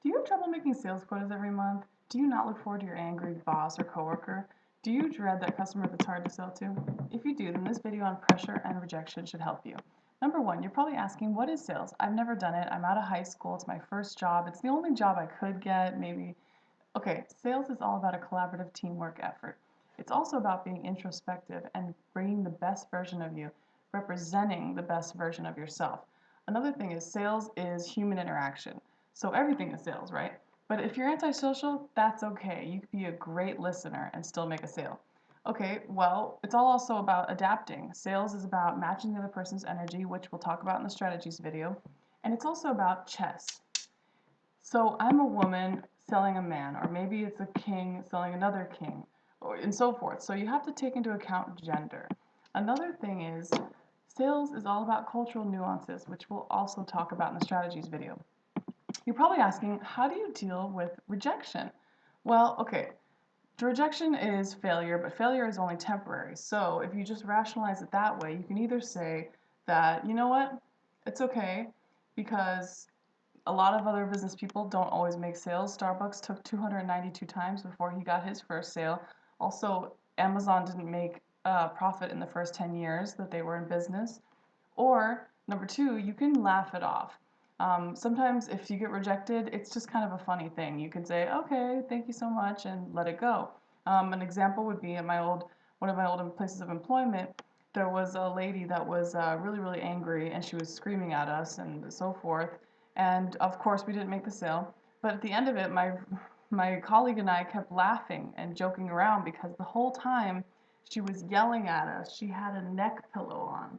Do you have trouble making sales quotas every month? Do you not look forward to your angry boss or coworker? Do you dread that customer that's hard to sell to? If you do, then this video on pressure and rejection should help you. Number one, you're probably asking, what is sales? I've never done it. I'm out of high school. It's my first job. It's the only job I could get, maybe. Okay, sales is all about a collaborative teamwork effort. It's also about being introspective and bringing the best version of you, representing the best version of yourself. Another thing is sales is human interaction. So everything is sales, right? But if you're antisocial, that's okay. You could be a great listener and still make a sale. Okay, well, it's all also about adapting. Sales is about matching the other person's energy, which we'll talk about in the strategies video. And it's also about chess. So I'm a woman selling a man, or maybe it's a king selling another king, and so forth. So you have to take into account gender. Another thing is sales is all about cultural nuances, which we'll also talk about in the strategies video. You're probably asking, how do you deal with rejection? Well, okay, rejection is failure, but failure is only temporary. So if you just rationalize it that way, you can either say that, you know what, it's okay because a lot of other business people don't always make sales. Starbucks took 292 times before he got his first sale. Also, Amazon didn't make a profit in the first 10 years that they were in business. Or, number two, you can laugh it off. Sometimes if you get rejected, it's just kind of a funny thing. You can say, okay, thank you so much, and let it go. An example would be at one of my old places of employment, there was a lady that was really, really angry, and she was screaming at us and so forth. And of course, we didn't make the sale. But at the end of it, my colleague and I kept laughing and joking around because the whole time she was yelling at us, she had a neck pillow on.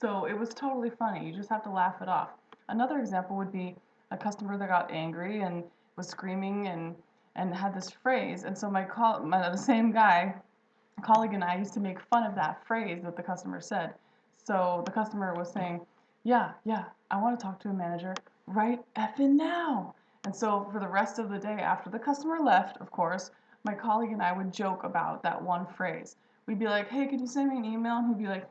So it was totally funny. You just have to laugh it off. Another example would be a customer that got angry and was screaming and had this phrase. And so the same guy, colleague and I used to make fun of that phrase that the customer said. So the customer was saying, yeah, I want to talk to a manager right effing now. And so for the rest of the day after the customer left, of course, my colleague and I would joke about that one phrase. We'd be like, hey, could you send me an email? And he'd be like,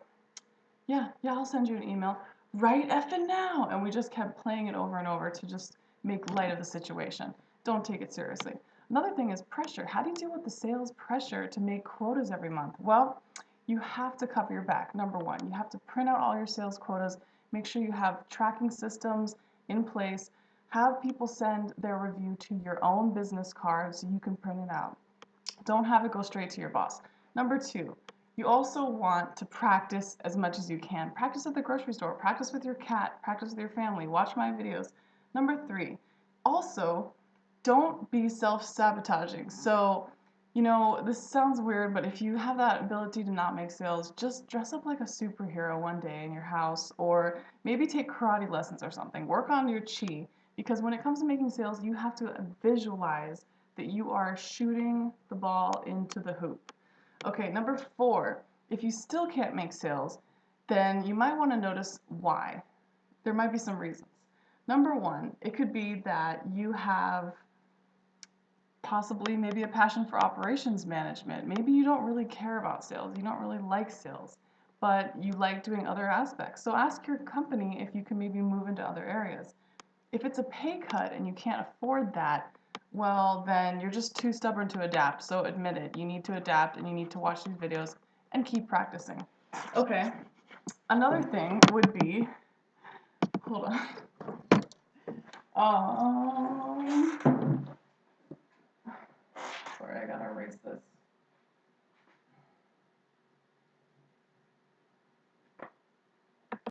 yeah, I'll send you an email right effing now. And we just kept playing it over and over to just make light of the situation. Don't take it seriously. Another thing is pressure. How do you deal with the sales pressure to make quotas every month? Well, you have to cover your back. Number one, you have to print out all your sales quotas. Make sure you have tracking systems in place. Have people send their review to your own business card so you can print it out. Don't have it go straight to your boss. Number two, you also want to practice as much as you can. Practice at the grocery store, practice with your cat, practice with your family, watch my videos. Number three, also, don't be self-sabotaging. So, this sounds weird, but if you have that ability to not make sales, just dress up like a superhero one day in your house, or maybe take karate lessons or something. Work on your chi, because when it comes to making sales, you have to visualize that you are shooting the ball into the hoop. Okay, number four, if you still can't make sales, then you might want to notice why. There might be some reasons. Number one, it could be that you have possibly maybe a passion for operations management. Maybe you don't really care about sales. You don't really like sales, but you like doing other aspects. So ask your company if you can maybe move into other areas. If it's a pay cut and you can't afford that, well, then you're just too stubborn to adapt. So admit it. You need to adapt and you need to watch these videos and keep practicing. Okay. Another thing would be, hold on. Sorry, I gotta erase this.